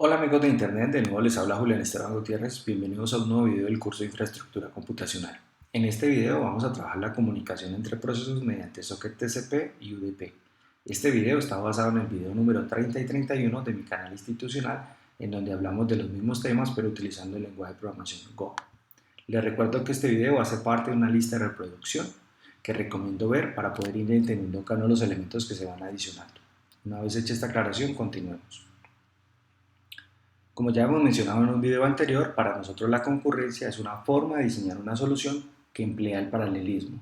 Hola amigos de Internet, de nuevo les habla Julián Esteban Gutiérrez, bienvenidos a un nuevo video del curso de Infraestructura Computacional. En este video vamos a trabajar la comunicación entre procesos mediante socket TCP y UDP. Este video está basado en el video número 30 y 31 de mi canal institucional, en donde hablamos de los mismos temas pero utilizando el lenguaje de programación Go. Les recuerdo que este video hace parte de una lista de reproducción que recomiendo ver para poder ir entendiendo cada uno de los elementos que se van adicionando. Una vez hecha esta aclaración, continuemos. Como ya hemos mencionado en un video anterior, para nosotros la concurrencia es una forma de diseñar una solución que emplea el paralelismo.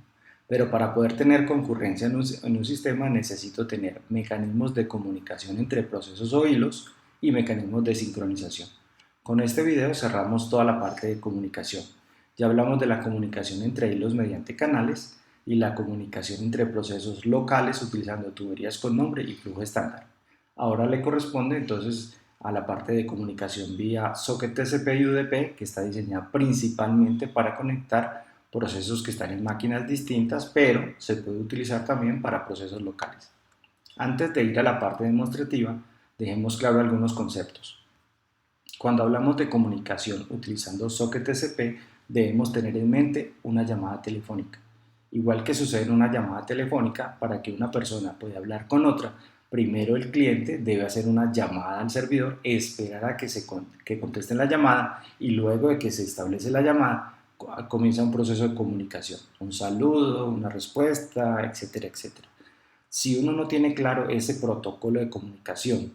Pero para poder tener concurrencia en un sistema necesito tener mecanismos de comunicación entre procesos o hilos y mecanismos de sincronización. Con este video cerramos toda la parte de comunicación. Ya hablamos de la comunicación entre hilos mediante canales y la comunicación entre procesos locales utilizando tuberías con nombre y flujo estándar. Ahora le corresponde entonces a la parte de comunicación vía socket TCP y UDP, que está diseñada principalmente para conectar procesos que están en máquinas distintas, pero se puede utilizar también para procesos locales. Antes de ir a la parte demostrativa, dejemos claro algunos conceptos. Cuando hablamos de comunicación utilizando socket TCP, debemos tener en mente una llamada telefónica. Igual que sucede en una llamada telefónica, para que una persona pueda hablar con otra, primero el cliente debe hacer una llamada al servidor, esperar a que contesten la llamada y luego de que se establece la llamada, comienza un proceso de comunicación, un saludo, una respuesta, etcétera, etcétera. Si uno no tiene claro ese protocolo de comunicación,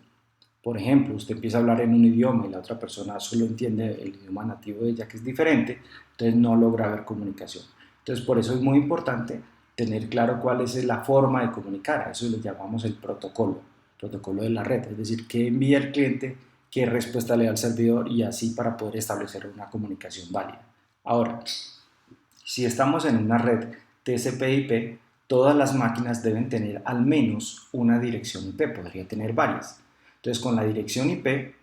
por ejemplo, usted empieza a hablar en un idioma y la otra persona solo entiende el idioma nativo de ella, que es diferente, entonces no logra haber comunicación. Entonces, por eso es muy importante tener claro cuál es la forma de comunicar. A eso le llamamos el protocolo de la red, es decir, qué envía el cliente, qué respuesta le da al servidor y así para poder establecer una comunicación válida. Ahora, si estamos en una red TCP/IP, todas las máquinas deben tener al menos una dirección IP, podría tener varias. Entonces, con la dirección IP,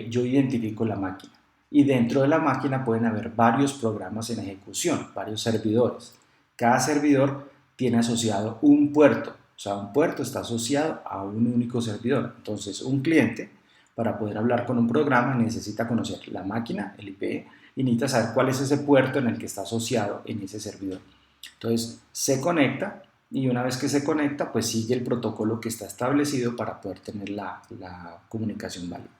yo identifico la máquina. Y dentro de la máquina pueden haber varios programas en ejecución, varios servidores. Cada servidor tiene asociado un puerto, o sea, un puerto está asociado a un único servidor. Entonces, un cliente, para poder hablar con un programa, necesita conocer la máquina, el IP, y necesita saber cuál es ese puerto en el que está asociado en ese servidor. Entonces, se conecta y una vez que se conecta, pues sigue el protocolo que está establecido para poder tener la comunicación válida.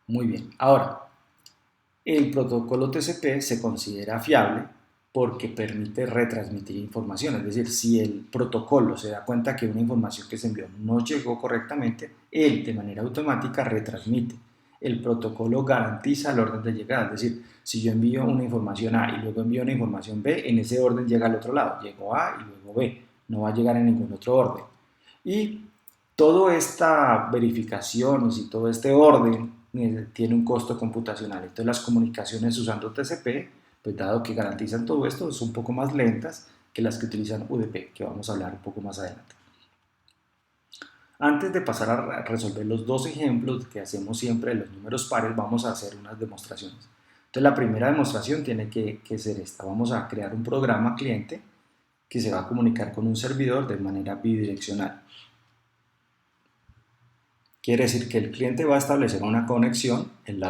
Muy bien, ahora, el protocolo TCP se considera fiable porque permite retransmitir información, es decir, si el protocolo se da cuenta que una información que se envió no llegó correctamente, él de manera automática retransmite. El protocolo garantiza el orden de llegada, es decir, si yo envío una información A y luego envío una información B, en ese orden llega al otro lado, llegó A y luego B, no va a llegar en ningún otro orden. Y toda esta verificación y todo este orden tiene un costo computacional. Entonces las comunicaciones usando TCP, pues dado que garantizan todo esto, son un poco más lentas que las que utilizan UDP, que vamos a hablar un poco más adelante. Antes de pasar a resolver los dos ejemplos que hacemos siempre de los números pares, vamos a hacer unas demostraciones. Entonces la primera demostración tiene que ser esta. Vamos a crear un programa cliente que se va a comunicar con un servidor de manera bidireccional. Quiere decir que el cliente va a establecer una conexión, el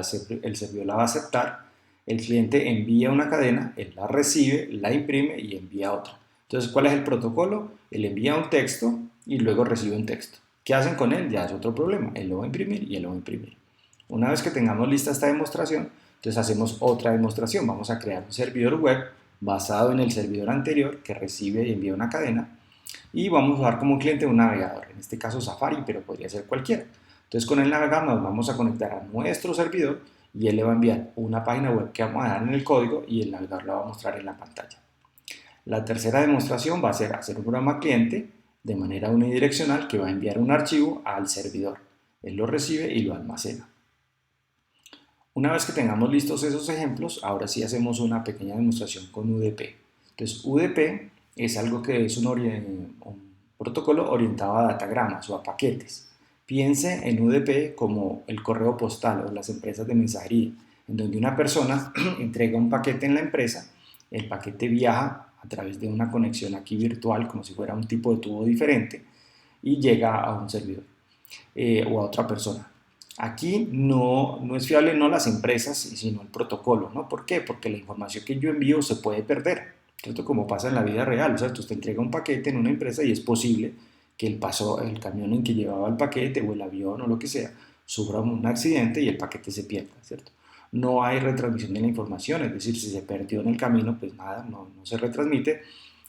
servidor la va a aceptar, el cliente envía una cadena, él la recibe, la imprime y envía otra. Entonces, ¿cuál es el protocolo? Él envía un texto y luego recibe un texto. ¿Qué hacen con él? Ya es otro problema. Él lo va a imprimir y él lo va a imprimir. Una vez que tengamos lista esta demostración, entonces hacemos otra demostración. Vamos a crear un servidor web basado en el servidor anterior que recibe y envía una cadena y vamos a usar como cliente un navegador, en este caso Safari, pero podría ser cualquiera. Entonces con el navegador nos vamos a conectar a nuestro servidor y él le va a enviar una página web que vamos a dar en el código y el navegador la va a mostrar en la pantalla. La tercera demostración va a ser hacer un programa cliente de manera unidireccional que va a enviar un archivo al servidor. Él lo recibe y lo almacena. Una vez que tengamos listos esos ejemplos, ahora sí hacemos una pequeña demostración con UDP. Entonces UDP es algo que es un protocolo orientado a datagramas o a paquetes. Piense en UDP como el correo postal o las empresas de mensajería, en donde una persona entrega un paquete en la empresa, el paquete viaja a través de una conexión aquí virtual, como si fuera un tipo de tubo diferente, y llega a un servidor o a otra persona. Aquí no es fiable no las empresas, sino el protocolo, ¿no? ¿Por qué? Porque la información que yo envío se puede perder, ¿cierto? Como pasa en la vida real, o sea, usted entrega un paquete en una empresa y es posible que el camión en que llevaba el paquete o el avión o lo que sea, sufra un accidente y el paquete se pierda, ¿cierto? No hay retransmisión de la información, es decir, si se perdió en el camino, pues nada, no se retransmite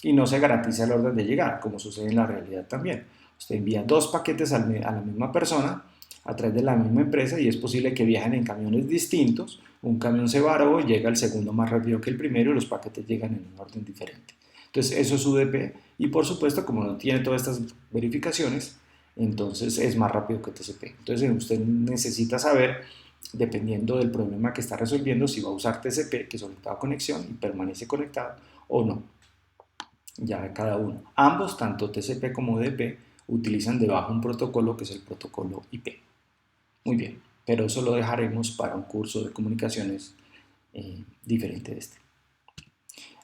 y no se garantiza el orden de llegada, como sucede en la realidad también. Usted envía dos paquetes a la misma persona a través de la misma empresa y es posible que viajen en camiones distintos. Un camión se varó y llega el segundo más rápido que el primero y los paquetes llegan en un orden diferente. Entonces eso es UDP y por supuesto como no tiene todas estas verificaciones, entonces es más rápido que TCP. Entonces usted necesita saber, dependiendo del problema que está resolviendo, si va a usar TCP, que es orientado a conexión y permanece conectado, o no. Ya de cada uno. Ambos, tanto TCP como UDP, utilizan debajo un protocolo que es el protocolo IP. Muy bien, pero eso lo dejaremos para un curso de comunicaciones diferente de este.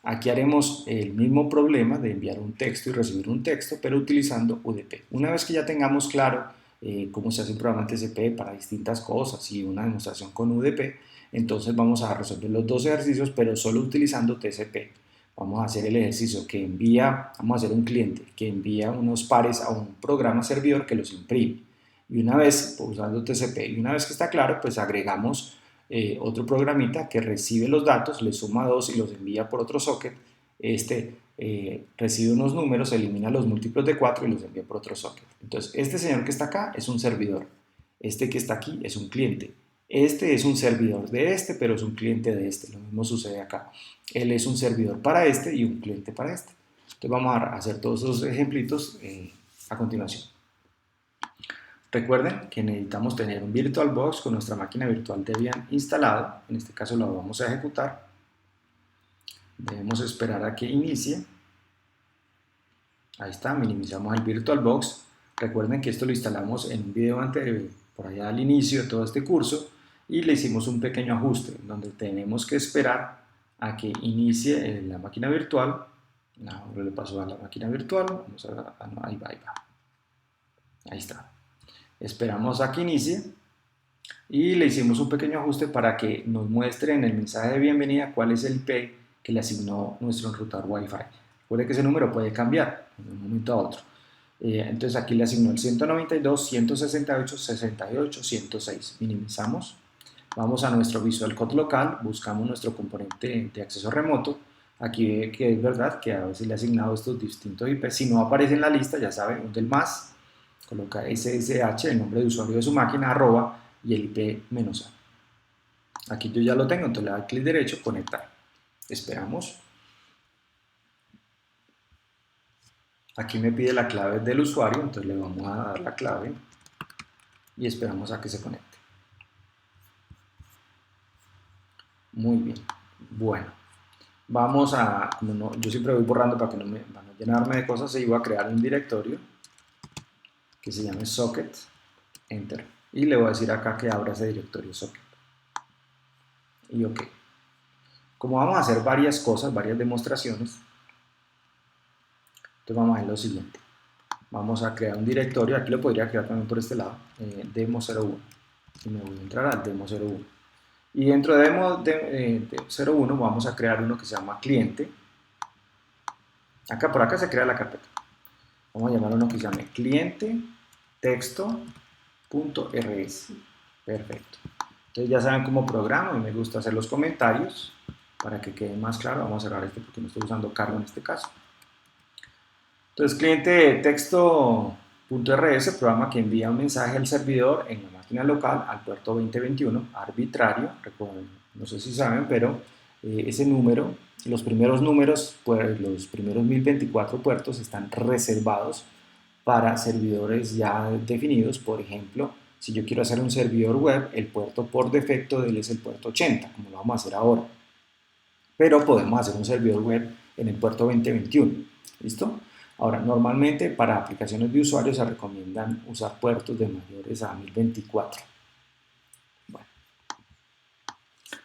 Aquí haremos el mismo problema de enviar un texto y recibir un texto, pero utilizando UDP. Una vez que ya tengamos claro cómo se hace un programa TCP para distintas cosas y una demostración con UDP, entonces vamos a resolver los dos ejercicios, pero solo utilizando TCP. Vamos a hacer el ejercicio que vamos a hacer un cliente que envía unos pares a un programa servidor que los imprime. Y una vez, usando TCP, y una vez que está claro, pues agregamos otro programita que recibe los datos, le suma dos y los envía por otro socket. Este recibe unos números, elimina los múltiplos de 4 y los envía por otro socket. Entonces, este señor que está acá es un servidor. Este que está aquí es un cliente. Este es un servidor de este, pero es un cliente de este. Lo mismo sucede acá. Él es un servidor para este y un cliente para este. Entonces vamos a hacer todos esos ejemplitos a continuación. Recuerden que necesitamos tener un VirtualBox con nuestra máquina virtual Debian instalado. En este caso lo vamos a ejecutar. Debemos esperar a que inicie. Ahí está, minimizamos el VirtualBox. Recuerden que esto lo instalamos en un video anterior, por allá al inicio de todo este curso, y le hicimos un pequeño ajuste, donde tenemos que esperar a que inicie la máquina virtual. Ahora le paso a la máquina virtual. Vamos a, no, ahí va, ahí va. Ahí está. Esperamos a que inicie y le hicimos un pequeño ajuste para que nos muestre en el mensaje de bienvenida cuál es el IP que le asignó nuestro enrutador Wi-Fi. Recuerde que ese número puede cambiar de un momento a otro. Entonces aquí le asignó el 192.168.68.106. Minimizamos. Vamos a nuestro Visual Code local, buscamos nuestro componente de acceso remoto. Aquí ve que es verdad que a veces le ha asignado estos distintos IP. Si no aparece en la lista, ya sabe, un del más. Coloca SSH, el nombre de usuario de su máquina, arroba y el IP -A. Aquí yo ya lo tengo, entonces le doy clic derecho, conectar. Esperamos. Aquí me pide la clave del usuario, entonces le vamos a dar la clave y esperamos a que se conecte. Muy bien. Bueno, vamos a, como no, yo siempre voy borrando para no llenarme de cosas, y voy a crear un directorio que se llame socket, enter, y le voy a decir acá que abra ese directorio socket y ok. Como vamos a hacer varias cosas, varias demostraciones, entonces vamos a hacer lo siguiente. Vamos a crear un directorio, aquí lo podría crear también por este lado, demo01, y me voy a entrar al demo01, y dentro de demo01 vamos a crear uno que se llama cliente. Por acá se crea la carpeta. Vamos a llamar uno que se llame cliente texto.rs. Perfecto. Entonces ya saben cómo programo, y me gusta hacer los comentarios para que quede más claro. Vamos a cerrar este porque no estoy usando Carlo en este caso. Entonces cliente texto.rs, programa que envía un mensaje al servidor en la máquina local al puerto 2021, arbitrario. Recuerden, no sé si saben, pero ese número, los primeros números, pues los primeros 1024 puertos están reservados para servidores ya definidos. Por ejemplo, si yo quiero hacer un servidor web, el puerto por defecto de él es el puerto 80, como lo vamos a hacer ahora. Pero podemos hacer un servidor web en el puerto 2021. ¿Listo? Ahora, normalmente para aplicaciones de usuarios se recomiendan usar puertos de mayores a 1024. Bueno,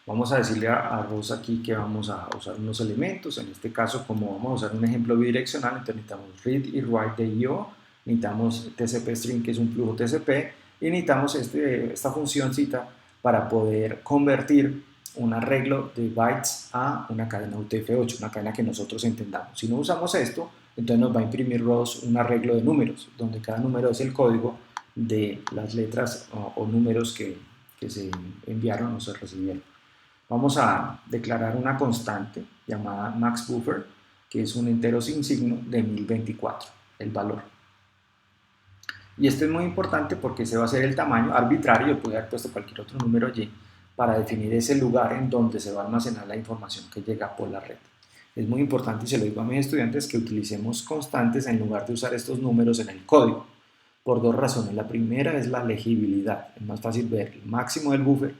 vamos a decirle a Rosa aquí que vamos a usar unos elementos. En este caso, como vamos a usar un ejemplo bidireccional, entonces necesitamos read y write de IO, necesitamos TCP string, que es un flujo TCP, y necesitamos esta funcióncita para poder convertir un arreglo de bytes a una cadena UTF-8, una cadena que nosotros entendamos. Si no usamos esto, entonces nos va a imprimir ROS un arreglo de números, donde cada número es el código de las letras o números que se enviaron o se recibieron. Vamos a declarar una constante llamada maxBuffer, que es un entero sin signo de 1024, el valor. Y esto es muy importante porque ese va a ser el tamaño arbitrario, yo pude haber puesto cualquier otro número allí, para definir ese lugar en donde se va a almacenar la información que llega por la red. Es muy importante, y se lo digo a mis estudiantes, que utilicemos constantes en lugar de usar estos números en el código, por dos razones. La primera es la legibilidad. Es más fácil ver el máximo del buffer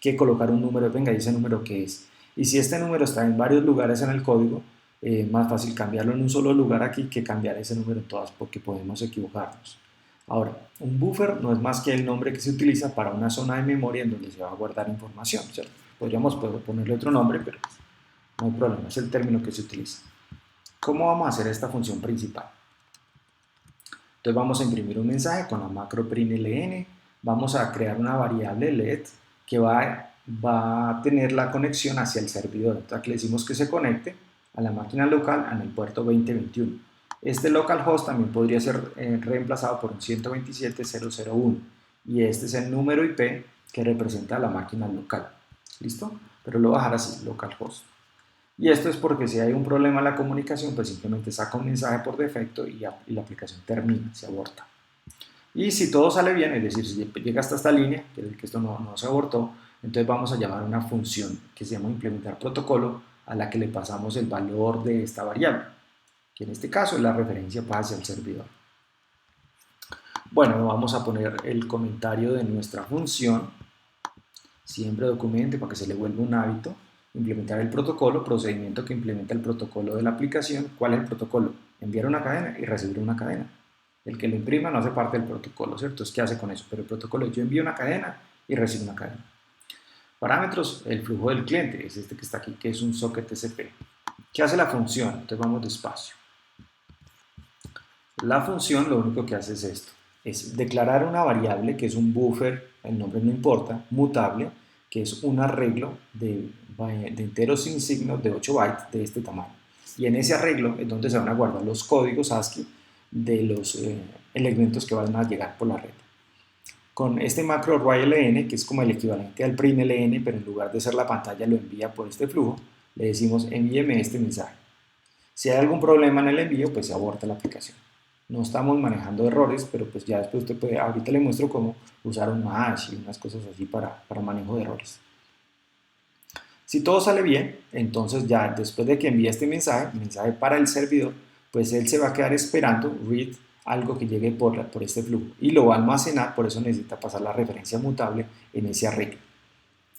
que colocar un número, venga, ¿y ese número qué es? Y si este número está en varios lugares en el código, es más fácil cambiarlo en un solo lugar aquí que cambiar ese número en todas, porque podemos equivocarnos. Ahora, un buffer no es más que el nombre que se utiliza para una zona de memoria en donde se va a guardar información, ¿cierto? Podríamos ponerle otro nombre, pero no hay problema, es el término que se utiliza. ¿Cómo vamos a hacer esta función principal? Entonces vamos a imprimir un mensaje con la macro println, vamos a crear una variable let que va a tener la conexión hacia el servidor. Entonces aquí le decimos que se conecte a la máquina local en el puerto 2021. Este localhost también podría ser reemplazado por un 127.0.0.1 y este es el número IP que representa la máquina local. ¿Listo? Pero lo voy a dejar así, localhost. Y esto es porque si hay un problema en la comunicación, pues simplemente saca un mensaje por defecto y la aplicación termina, se aborta. Y si todo sale bien, es decir, si llega hasta esta línea, que esto no se abortó, entonces vamos a llamar a una función que se llama implementar protocolo, a la que le pasamos el valor de esta variable, que en este caso es la referencia hacia el servidor. Bueno, vamos a poner el comentario de nuestra función, siempre documente para que se le vuelva un hábito. Implementar el protocolo, procedimiento que implementa el protocolo de la aplicación. ¿Cuál es el protocolo? Enviar una cadena y recibir una cadena. El que lo imprima no hace parte del protocolo, ¿cierto? ¿Qué hace con eso? Pero el protocolo es yo envío una cadena y recibo una cadena. Parámetros, el flujo del cliente, es este que está aquí, que es un socket TCP. ¿Qué hace la función? Entonces vamos despacio. La función lo único que hace es esto, es declarar una variable que es un buffer, el nombre no importa, mutable, que es un arreglo de enteros sin signos de 8 bytes de este tamaño. Y en ese arreglo es donde se van a guardar los códigos ASCII de los elementos que van a llegar por la red. Con este macro RYLN, que es como el equivalente al println, pero en lugar de ser la pantalla lo envía por este flujo, le decimos envíeme este mensaje. Si hay algún problema en el envío, pues se aborta la aplicación. No estamos manejando errores, pero pues ya después usted puede, ahorita le muestro cómo usar un hash y unas cosas así para manejo de errores. Si todo sale bien, entonces ya después de que envíe este mensaje para el servidor, pues él se va a quedar esperando read algo que llegue por este flujo y lo va a almacenar, por eso necesita pasar la referencia mutable en ese arreglo.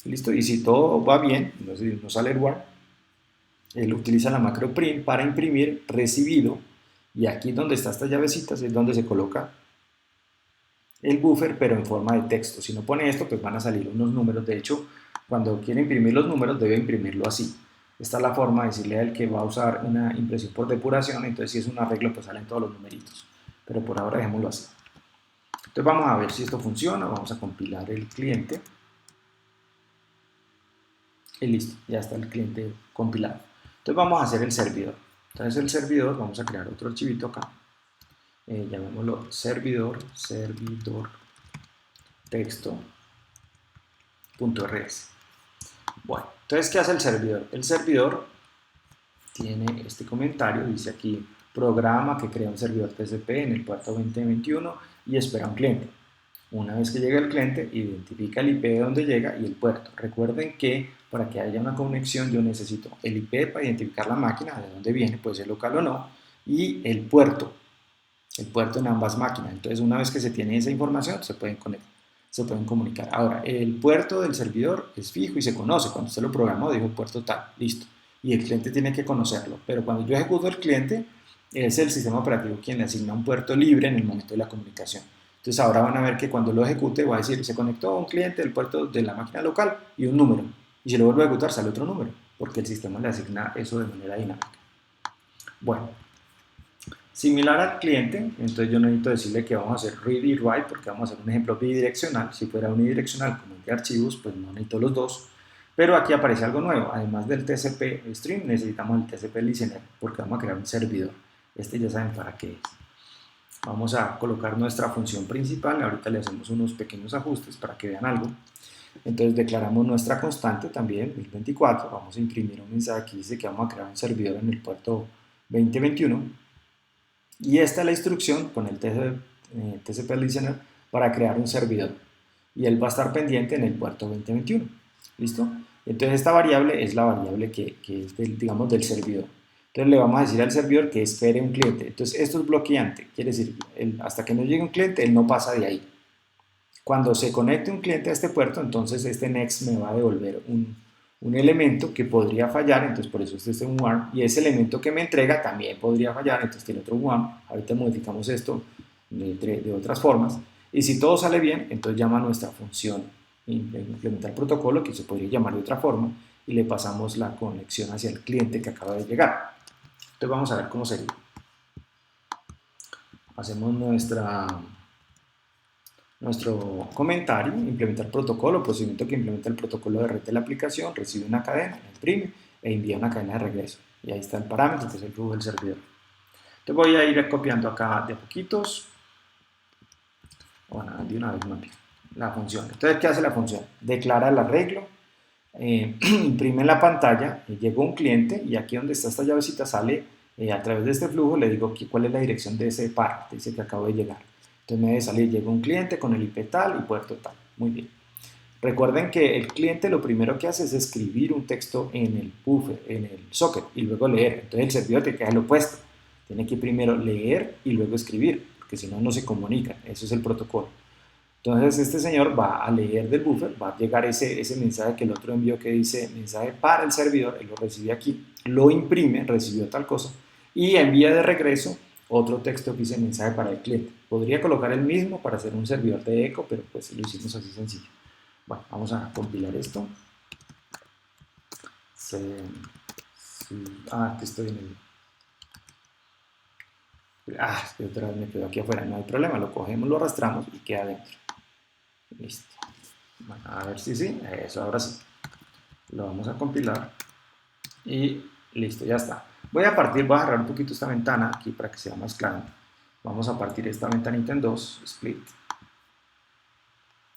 ¿Listo? Y si todo va bien, no sale error, él utiliza la macro print para imprimir recibido. Y aquí donde está estas llavecitas es donde se coloca el buffer, pero en forma de texto. Si no pone esto, pues van a salir unos números. De hecho, cuando quiere imprimir los números, debe imprimirlo así. Esta es la forma de decirle a él que va a usar una impresión por depuración. Entonces, si es un arreglo, pues salen todos los numeritos. Pero por ahora dejémoslo así. Entonces, vamos a ver si esto funciona. Vamos a compilar el cliente. Y listo, ya está el cliente compilado. Entonces, vamos a hacer el servidor. Entonces el servidor, vamos a crear otro archivito acá, llamémoslo servidor texto.rs. Bueno, entonces ¿qué hace el servidor? El servidor tiene este comentario, dice aquí programa que crea un servidor TCP en el puerto 2021 y espera un cliente. Una vez que llega el cliente, identifica el IP de donde llega y el puerto. Recuerden que para que haya una conexión yo necesito el IP para identificar la máquina, de dónde viene, puede ser local o no, y el puerto en ambas máquinas. Entonces una vez que se tiene esa información se pueden comunicar. Ahora, el puerto del servidor es fijo y se conoce. Cuando usted lo programó dijo puerto tal, listo. Y el cliente tiene que conocerlo. Pero cuando yo ejecuto el cliente, es el sistema operativo quien le asigna un puerto libre en el momento de la comunicación. Entonces ahora van a ver que cuando lo ejecute va a decir, se conectó a un cliente del puerto de la máquina local y un número. Y si lo vuelve a ejecutar sale otro número, porque el sistema le asigna eso de manera dinámica. Bueno, Similar al cliente, entonces yo necesito decirle que vamos a hacer read y write porque vamos a hacer un ejemplo bidireccional. Si fuera unidireccional como el de archivos, pues no necesito los dos. Pero aquí aparece algo nuevo, además del TCP stream necesitamos el TCP listener porque vamos a crear un servidor. Este ya saben para qué es. Vamos a colocar nuestra función principal, ahorita le hacemos unos pequeños ajustes para que vean algo. Entonces declaramos nuestra constante también, 1024, vamos a imprimir un mensaje que dice que vamos a crear un servidor en el puerto 2021 y esta es la instrucción con el TCP listener para crear un servidor y él va a estar pendiente en el puerto 2021. ¿Listo? Entonces esta variable es la variable que es digamos del servidor. Entonces le vamos a decir al servidor que espere un cliente. Entonces esto es bloqueante, quiere decir, hasta que no llegue un cliente, él no pasa de ahí. Cuando se conecte un cliente a este puerto, entonces este next me va a devolver un elemento que podría fallar, entonces por eso este es un warm, y ese elemento que me entrega también podría fallar, entonces tiene otro warm. Ahorita modificamos esto de otras formas, y si todo sale bien, entonces llama a nuestra función implementar protocolo, que se podría llamar de otra forma, y le pasamos la conexión hacia el cliente que acaba de llegar. Entonces vamos a ver cómo sería. Hacemos nuestro comentario, implementar protocolo, procedimiento que implementa el protocolo de red de la aplicación, recibe una cadena, la imprime e envía una cadena de regreso. Y ahí está el parámetro, que es el flujo del servidor. Entonces voy a ir copiando acá de a poquitos. Bueno, de una vez más bien. La función. Entonces, ¿qué hace la función? Declara el arreglo, imprime en la pantalla, llegó un cliente y aquí donde está esta llavecita sale a través de este flujo, le digo cuál es la dirección de ese par, de ese que acabo de llegar. Entonces me debe salir, llegó un cliente con el IP tal y puerto tal. Muy bien. Recuerden que el cliente lo primero que hace es escribir un texto en el buffer, en el socket y luego leer. Entonces el servidor tiene que hacer lo opuesto. Tiene que primero leer y luego escribir, porque si no, no se comunican. Eso es el protocolo. Entonces este señor va a leer del buffer, va a llegar ese mensaje que el otro envió que dice mensaje para el servidor, él lo recibe aquí, lo imprime, recibió tal cosa, y envía de regreso otro texto que dice mensaje para el cliente. Podría colocar el mismo para hacer un servidor de eco, pero pues lo hicimos así sencillo. Bueno, vamos a compilar esto. Aquí estoy en el... es que otra vez me quedo aquí afuera, no hay problema, lo cogemos, lo arrastramos y queda adentro. Listo. Bueno, a ver si sí, eso ahora sí. Lo vamos a compilar y listo, ya está. Voy a cerrar un poquito esta ventana aquí para que sea más claro. Vamos a partir esta ventanita en dos, split.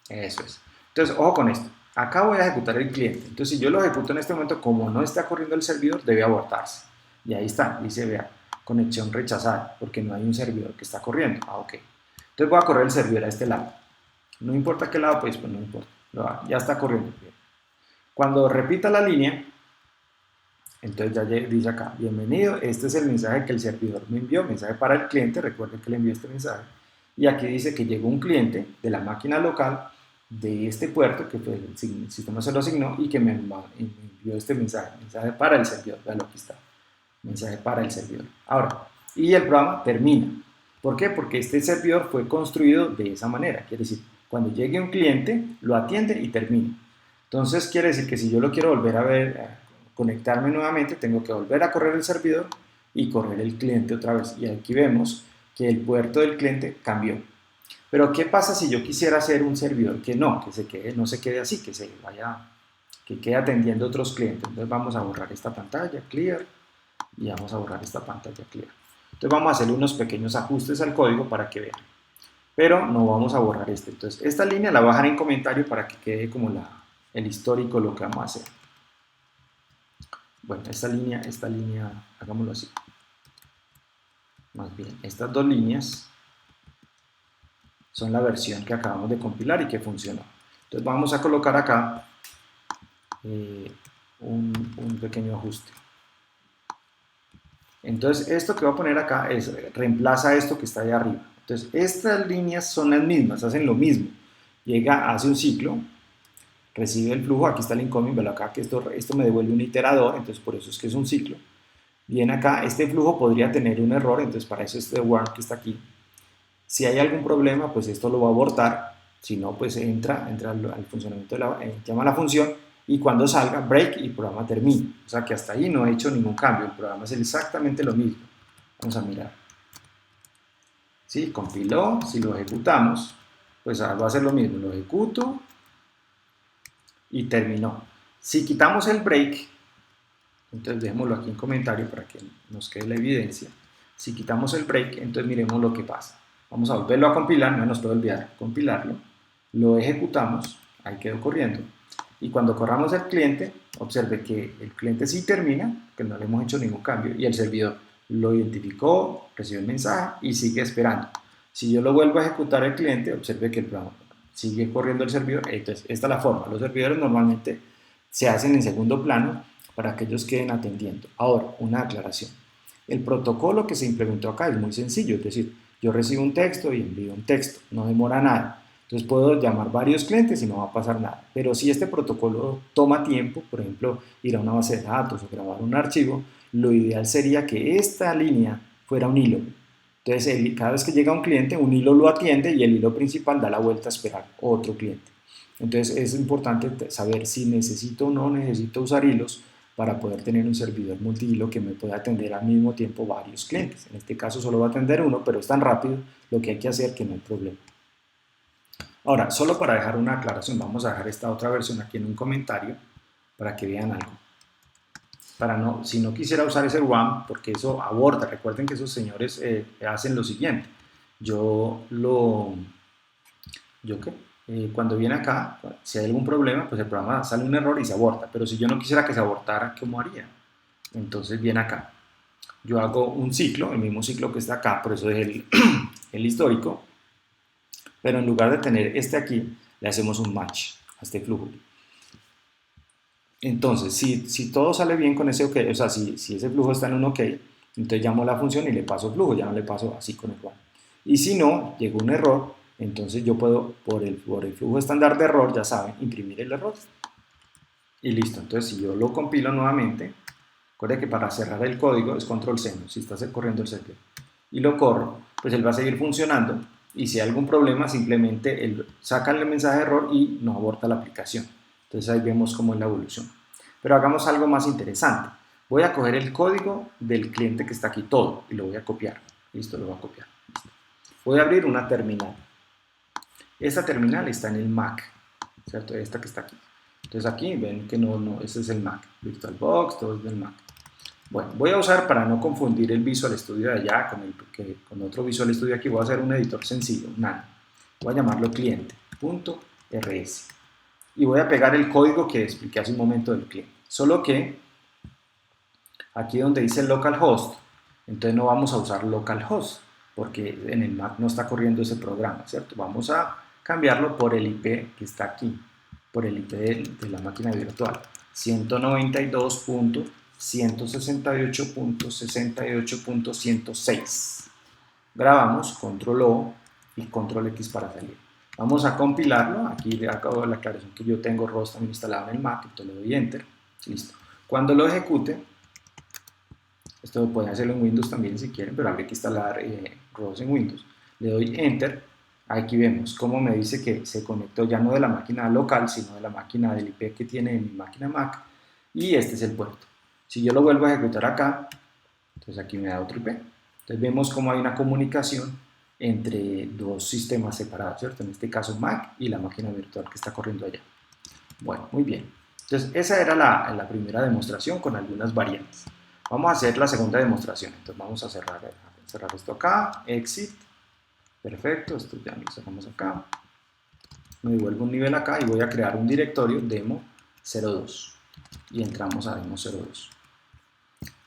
Eso es. Entonces, ojo con esto. Acá voy a ejecutar el cliente. Entonces, si yo lo ejecuto en este momento, como no está corriendo el servidor, debe abortarse. Y ahí está, dice, vea, conexión rechazada, porque no hay un servidor que está corriendo. Ok. Entonces voy a correr el servidor a este lado. No importa qué lado, pues no importa. Ya está corriendo. Cuando repita la línea, entonces ya dice acá, bienvenido, este es el mensaje que el servidor me envió, mensaje para el cliente, recuerden que le envió este mensaje. Y aquí dice que llegó un cliente de la máquina local de este puerto, que pues, el sistema se lo asignó y que me envió este mensaje para el servidor. Vean, aquí está, mensaje para el servidor. Ahora, y el programa termina. ¿Por qué? Porque este servidor fue construido de esa manera, quiere decir, cuando llegue un cliente, lo atiende y termina. Entonces quiere decir que si yo lo quiero volver a ver, conectarme nuevamente, tengo que volver a correr el servidor y correr el cliente otra vez. Y aquí vemos que el puerto del cliente cambió. Pero ¿qué pasa si yo quisiera hacer un servidor que no se quede así, que quede atendiendo otros clientes? Entonces vamos a borrar esta pantalla, clear, y vamos a borrar esta pantalla, clear. Entonces vamos a hacer unos pequeños ajustes al código para que vean. Pero no vamos a borrar este. Entonces esta línea la voy a dejar en comentario para que quede como el histórico de lo que vamos a hacer. Bueno, esta línea, hagámoslo así. Más bien, estas dos líneas son la versión que acabamos de compilar y que funcionó. Entonces vamos a colocar acá un pequeño ajuste. Entonces esto que voy a poner acá reemplaza esto que está ahí arriba. Entonces estas líneas son las mismas, hacen lo mismo. Llega, hace un ciclo, recibe el flujo, aquí está el incoming, velo acá que esto me devuelve un iterador, entonces por eso es que es un ciclo. Bien acá, este flujo podría tener un error, entonces para eso este warn que está aquí. Si hay algún problema, pues esto lo va a abortar, si no, pues entra al funcionamiento, llama a la función y cuando salga, break y el programa termina. O sea que hasta ahí no he hecho ningún cambio, el programa es exactamente lo mismo. Vamos a mirar. ¿sí? Compiló, si lo ejecutamos, pues va a hacer lo mismo, lo ejecuto y terminó. Si quitamos el break, entonces dejémoslo aquí en comentario para que nos quede la evidencia. Si quitamos el break, entonces miremos lo que pasa. Vamos a volverlo a compilar, no nos puede olvidar compilarlo. Lo ejecutamos, ahí quedó corriendo. Y cuando corramos el cliente, observe que el cliente sí termina, que no le hemos hecho ningún cambio, y el servidor lo identificó, recibió el mensaje y sigue esperando. Si yo lo vuelvo a ejecutar el cliente, observe que el programa sigue corriendo el servidor. Entonces, esta es la forma. Los servidores normalmente se hacen en segundo plano para que ellos queden atendiendo. Ahora, una aclaración. El protocolo que se implementó acá es muy sencillo, es decir, yo recibo un texto y envío un texto, no demora nada. Entonces puedo llamar varios clientes y no va a pasar nada. Pero si este protocolo toma tiempo, por ejemplo, ir a una base de datos o grabar un archivo, lo ideal sería que esta línea fuera un hilo. Entonces, cada vez que llega un cliente, un hilo lo atiende y el hilo principal da la vuelta a esperar otro cliente. Entonces, es importante saber si necesito o no necesito usar hilos para poder tener un servidor multihilo que me pueda atender al mismo tiempo varios clientes. En este caso solo va a atender uno, pero es tan rápido lo que hay que hacer que no hay problema. Ahora, solo para dejar una aclaración, vamos a dejar esta otra versión aquí en un comentario para que vean algo. Si no quisiera usar ese RAM, porque eso aborta, recuerden que esos señores hacen lo siguiente. Cuando viene acá, si hay algún problema, pues el programa sale un error y se aborta. Pero si yo no quisiera que se abortara, ¿cómo haría? Entonces viene acá. Yo hago un ciclo, el mismo ciclo que está acá, por eso es el histórico. Pero en lugar de tener este aquí, le hacemos un match a este flujo. Entonces, si todo sale bien con ese OK, o sea, si ese flujo está en un OK, entonces llamo la función y le paso flujo, ya no le paso así con el one. Y si no, llegó un error, entonces yo puedo, por el flujo estándar de error, ya saben, imprimir el error. Y listo, entonces si yo lo compilo nuevamente, recuerde que para cerrar el código es control C, si está corriendo el servidor, y lo corro, pues él va a seguir funcionando, y si hay algún problema, simplemente él saca el mensaje de error y no aborta la aplicación. Entonces ahí vemos cómo es la evolución. Pero hagamos algo más interesante. Voy a coger el código del cliente que está aquí todo y lo voy a copiar. Listo, lo voy a copiar. Listo. Voy a abrir una terminal. Esta terminal está en el Mac, ¿cierto? Esta que está aquí. Entonces aquí ven que ese es el Mac. VirtualBox, todo es del Mac. Bueno, voy a usar, para no confundir el Visual Studio de allá con otro Visual Studio aquí, voy a hacer un editor sencillo, nano. Voy a llamarlo cliente.rs. Y voy a pegar el código que expliqué hace un momento del cliente. Solo que aquí donde dice localhost, entonces no vamos a usar localhost, porque en el Mac no está corriendo ese programa, ¿cierto? Vamos a cambiarlo por el IP que está aquí, por el IP de la máquina virtual, 192.168.68.106. Grabamos, control O y control X para salir. Vamos a compilarlo. Aquí le acabo la aclaración que yo tengo ROS también instalado en el Mac, entonces le doy Enter. Listo. Cuando lo ejecute, esto pueden hacerlo en Windows también si quieren, pero habría que instalar ROS en Windows. Le doy Enter. Aquí vemos cómo me dice que se conectó ya no de la máquina local, sino de la máquina del IP que tiene en mi máquina Mac. Y este es el puerto. Si yo lo vuelvo a ejecutar acá, entonces aquí me da otro IP. Entonces vemos cómo hay una comunicación entre dos sistemas separados, ¿cierto? En este caso Mac y la máquina virtual que está corriendo allá. Bueno, muy bien. Entonces esa era la primera demostración con algunas variantes. Vamos a hacer la segunda demostración. Entonces vamos a cerrar esto acá, exit. Perfecto, esto ya lo cerramos acá. Me devuelvo un nivel acá y voy a crear un directorio demo 02. Y entramos a demo 02.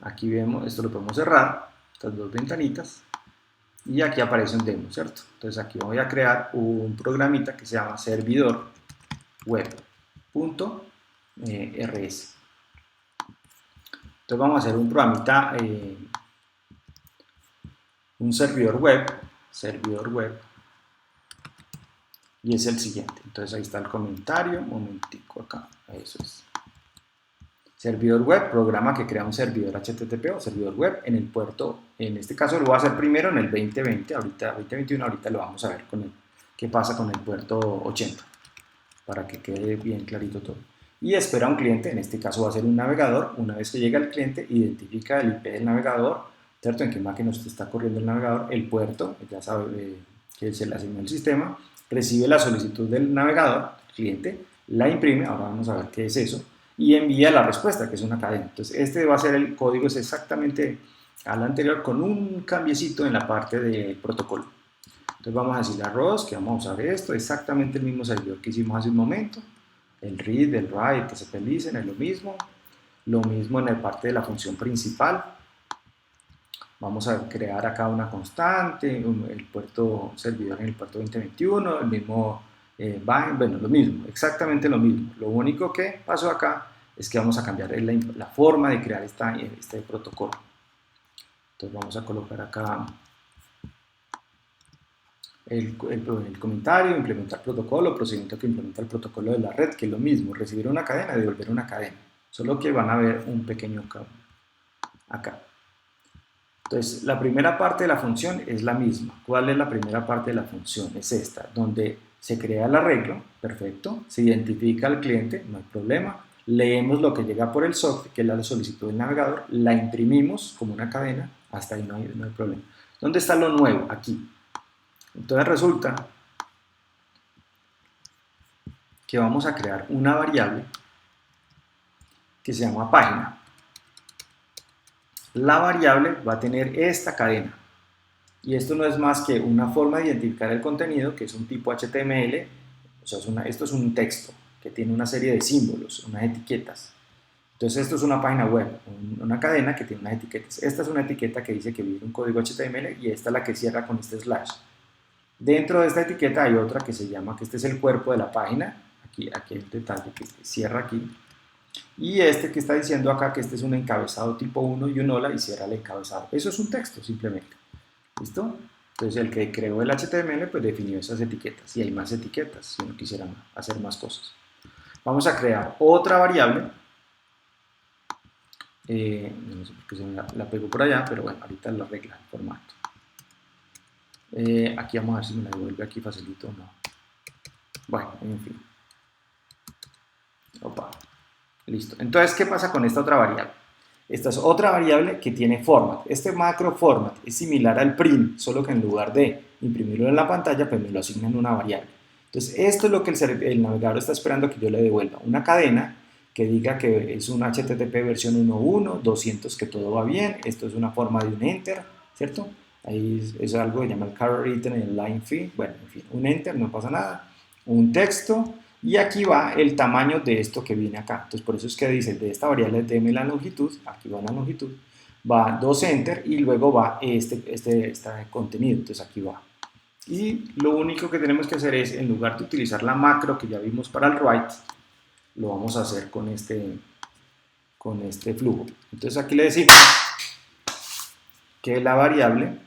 Aquí vemos, esto lo podemos cerrar, estas dos ventanitas. Y aquí aparece un demo, ¿cierto? Entonces aquí voy a crear un programita que se llama servidor web.rs. Entonces vamos a hacer un programita, un servidor web, y es el siguiente. Entonces ahí está el comentario, un momentico acá, eso es. Servidor web, programa que crea un servidor HTTP o servidor web en el puerto, en este caso lo voy a hacer primero en el 2020, ahorita 2021, ahorita lo vamos a ver qué pasa con el puerto 80, para que quede bien clarito todo. Y espera un cliente, en este caso va a ser un navegador. Una vez que llega el cliente, identifica el IP del navegador, ¿cierto? En qué máquina usted está corriendo el navegador, el puerto, ya sabe que se le asignó el sistema, recibe la solicitud del navegador, cliente, la imprime, ahora vamos a ver qué es eso, y envía la respuesta, que es una cadena. Entonces, este va a ser el código, es exactamente al anterior, con un cambiecito en la parte del protocolo. Entonces vamos a decirle a Ross que vamos a usar esto, exactamente el mismo servidor que hicimos hace un momento, el read, el write, TCP listen, es lo mismo en la parte de la función principal. Vamos a crear acá una constante, el puerto servidor en el puerto 2021, el mismo bueno, lo mismo, exactamente lo mismo. Lo único que pasó acá es que vamos a cambiar la forma de crear este protocolo. Entonces vamos a colocar acá el comentario, implementar protocolo, procedimiento que implementa el protocolo de la red, que es lo mismo, recibir una cadena, devolver una cadena. Solo que van a ver un pequeño cambio acá. Entonces, la primera parte de la función es la misma. ¿Cuál es la primera parte de la función? Es esta, donde se crea el arreglo, perfecto, se identifica al cliente, no hay problema, leemos lo que llega por el socket, que es la solicitud del navegador, la imprimimos como una cadena, hasta ahí no hay problema. ¿Dónde está lo nuevo? Aquí. Entonces resulta que vamos a crear una variable que se llama página. La variable va a tener esta cadena. Y esto no es más que una forma de identificar el contenido, que es un tipo HTML, o sea, esto es un texto que tiene una serie de símbolos, unas etiquetas. Entonces esto es una página web, una cadena que tiene unas etiquetas. Esta es una etiqueta que dice que viene un código HTML y esta es la que cierra con este slash. Dentro de esta etiqueta hay otra que se llama que este es el cuerpo de la página, aquí el detalle que cierra aquí. Y este que está diciendo acá que este es un encabezado tipo 1 y un hola y cierra el encabezado. Eso es un texto simplemente. ¿Listo? Entonces el que creó el HTML pues definió esas etiquetas y hay más etiquetas si uno quisiera hacer más cosas. Vamos a crear otra variable. No sé por qué se la pegó por allá, pero bueno, ahorita lo arregla el formato. Aquí vamos a ver si me la devuelve aquí facilito o no. Bueno, en fin. Opa. Listo. Entonces, ¿qué pasa con esta otra variable? Esta es otra variable que tiene format. Este macro format es similar al print, solo que en lugar de imprimirlo en la pantalla, pues me lo asignan una variable. Entonces, esto es lo que el navegador está esperando que yo le devuelva. Una cadena que diga que es un HTTP versión 1.1, 200 que todo va bien. Esto es una forma de un enter, ¿cierto? Ahí es algo que llama el carry written en el line fee. Bueno, en fin, un enter, no pasa nada. Un texto. Y aquí va el tamaño de esto que viene acá. Entonces, por eso es que dice, de esta variable deme la longitud, aquí va la longitud, va 2 enter y luego va este contenido, entonces aquí va. Y lo único que tenemos que hacer es, en lugar de utilizar la macro que ya vimos para el write, lo vamos a hacer con este flujo. Entonces aquí le decimos que la variable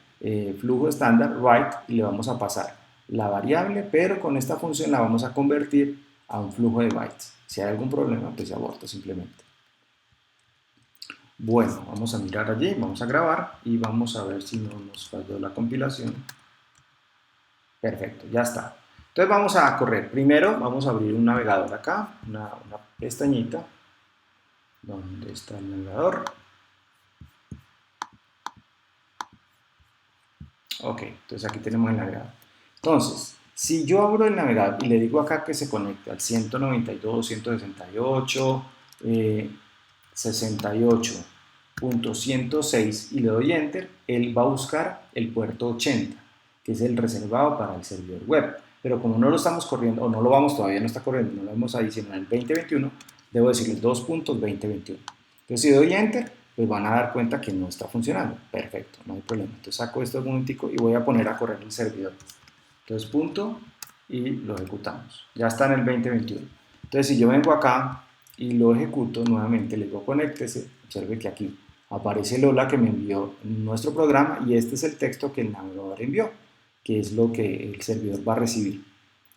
flujo estándar write y le vamos a pasar la variable, pero con esta función la vamos a convertir a un flujo de bytes. Si hay algún problema, pues se aborta simplemente. Bueno, vamos a mirar allí, vamos a grabar y vamos a ver si no nos falló la compilación. Perfecto, ya está. Entonces vamos a correr. Primero vamos a abrir un navegador acá, una pestañita. ¿Dónde está el navegador? Ok, entonces aquí tenemos el navegador. Entonces, si yo abro el navegador y le digo acá que se conecte al 192, 168, 68.106 y le doy enter, él va a buscar el puerto 80, que es el reservado para el servidor web. Pero como no lo estamos corriendo, o no lo vamos, todavía no está corriendo, no lo vamos a adicionar en el 2021, debo decirle 2.2021. Entonces si doy enter, pues van a dar cuenta que no está funcionando. Perfecto, no hay problema. Entonces saco esto un momentico y voy a poner a correr el servidor. Entonces punto y lo ejecutamos. Ya está en el 2021. Entonces si yo vengo acá y lo ejecuto nuevamente, le digo conéctese, observe que aquí aparece el hola que me envió nuestro programa y este es el texto que el navegador envió, que es lo que el servidor va a recibir.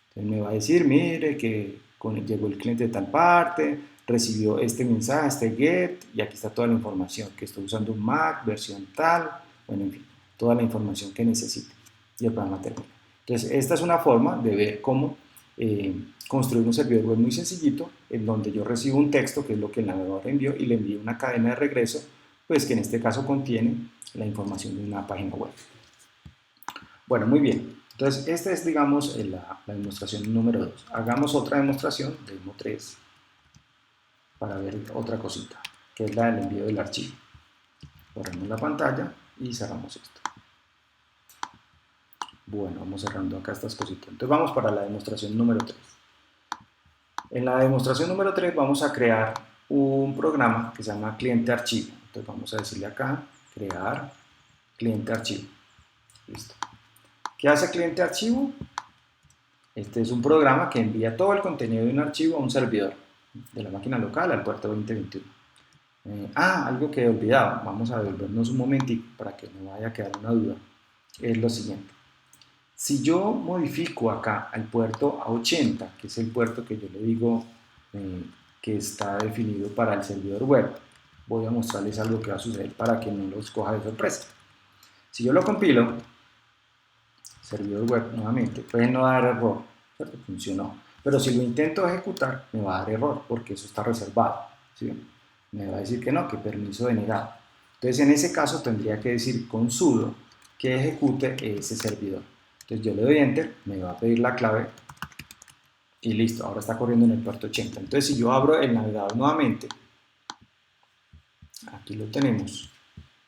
Entonces me va a decir, mire que llegó el cliente de tal parte, recibió este mensaje, este get, y aquí está toda la información, que estoy usando un Mac, versión tal, bueno, en fin, toda la información que necesite y el programa termina. Entonces, esta es una forma de ver cómo construir un servidor web muy sencillito, en donde yo recibo un texto, que es lo que el navegador envió, y le envío una cadena de regreso pues que en este caso contiene la información de una página web. Bueno, muy bien. Entonces, esta es, digamos, la demostración número 2. Hagamos otra demostración, demo 3, para ver otra cosita, que es la del envío del archivo. Borramos la pantalla y cerramos esto. Bueno, vamos cerrando acá estas cositas. Entonces vamos para la demostración número 3. En la demostración número 3 vamos a crear un programa que se llama cliente archivo. Entonces vamos a decirle acá, crear cliente archivo. Listo. ¿Qué hace cliente archivo? Este es un programa que envía todo el contenido de un archivo a un servidor de la máquina local al puerto 2021. Algo que he olvidado, vamos a devolvernos un momentico para que no vaya a quedar una duda. Es lo siguiente. Si yo modifico acá al puerto a 80, que es el puerto que yo le digo que está definido para el servidor web, voy a mostrarles algo que va a suceder para que no los coja de sorpresa. Si yo lo compilo, servidor web nuevamente, puede no dar error, ¿cierto? Funcionó. Pero si lo intento ejecutar, me va a dar error porque eso está reservado, ¿sí? Me va a decir que no, que permiso denegado. Entonces en ese caso tendría que decir con sudo que ejecute ese servidor. Entonces yo le doy enter, me va a pedir la clave y listo, ahora está corriendo en el puerto 80. Entonces si yo abro el navegador nuevamente, aquí lo tenemos,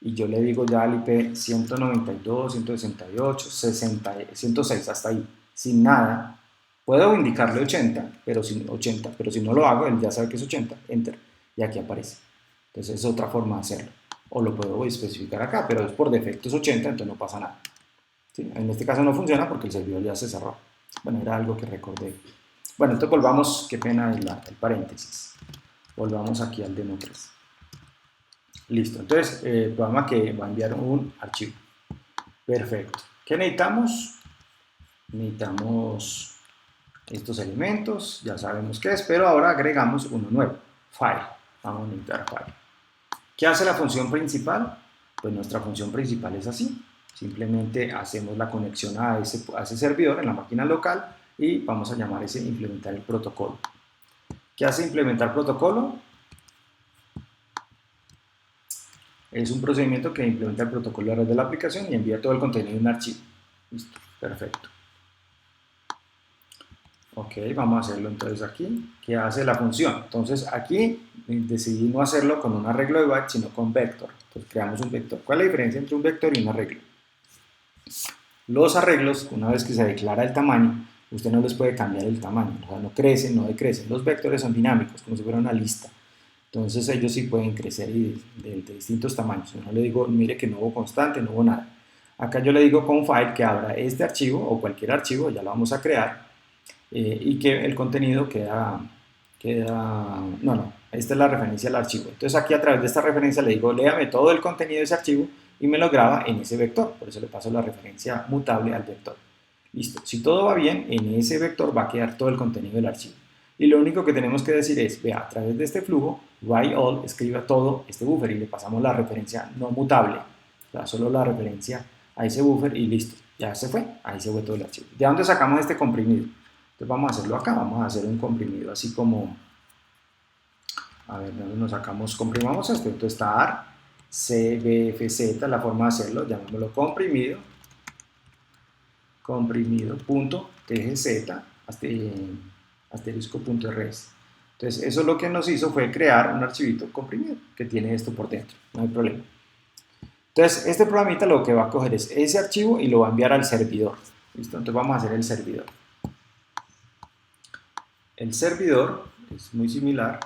y yo le digo ya al IP 192, 168, 60, 106, hasta ahí, sin nada, puedo indicarle 80, pero si no lo hago, él ya sabe que es 80, enter, y aquí aparece. Entonces es otra forma de hacerlo. O lo puedo especificar acá, pero es por defecto es 80, entonces no pasa nada. ¿Sí? En este caso no funciona porque el servidor ya se cerró. Bueno, era algo que recordé. Bueno, entonces volvamos, qué pena el paréntesis. Volvamos aquí al demo 3. Listo, entonces el programa que va a enviar un archivo. Perfecto. ¿Qué necesitamos? Necesitamos estos elementos, ya sabemos qué es, pero ahora agregamos uno nuevo, file. Vamos a necesitar file. ¿Qué hace la función principal? Pues nuestra función principal es así. Simplemente hacemos la conexión a ese servidor en la máquina local y vamos a llamar ese implementar el protocolo. ¿Qué hace implementar protocolo? Es un procedimiento que implementa el protocolo de red de la aplicación y envía todo el contenido de un archivo. Listo, perfecto. Ok, vamos a hacerlo entonces aquí. ¿Qué hace la función? Entonces aquí decidí no hacerlo con un arreglo de byte, sino con vector. Entonces creamos un vector. ¿Cuál es la diferencia entre un vector y un arreglo? Los arreglos, una vez que se declara el tamaño, usted no les puede cambiar el tamaño. O sea, no crecen, no decrecen. Los vectores son dinámicos, como si fuera una lista. Entonces ellos sí pueden crecer de distintos tamaños. No le digo, mire que no hubo constante, no hubo nada. Acá yo le digo con file que abra este archivo o cualquier archivo, ya lo vamos a crear, y que el contenido esta es la referencia al archivo. Entonces aquí a través de esta referencia le digo, léame todo el contenido de ese archivo y me lo graba en ese vector. Por eso le paso la referencia mutable al vector. Listo. Si todo va bien, en ese vector va a quedar todo el contenido del archivo. Y lo único que tenemos que decir es, vea, a través de este flujo, write all, escriba todo este buffer y le pasamos la referencia no mutable, o sea, solo la referencia a ese buffer y listo, ya se fue, ahí se fue todo el archivo. ¿De dónde sacamos este comprimido? Entonces vamos a hacerlo acá, vamos a hacer un comprimido así como, a ver, ¿dónde nos sacamos? Comprimamos esto, entonces tar, cbfz, la forma de hacerlo, llamémoslo comprimido, comprimido.tgz, asterisco.rs. Entonces eso lo que nos hizo fue crear un archivito comprimido que tiene esto por dentro, no hay problema. Entonces este programita lo que va a coger es ese archivo y lo va a enviar al servidor. ¿Listo? Entonces vamos a hacer el servidor. El servidor es muy similar.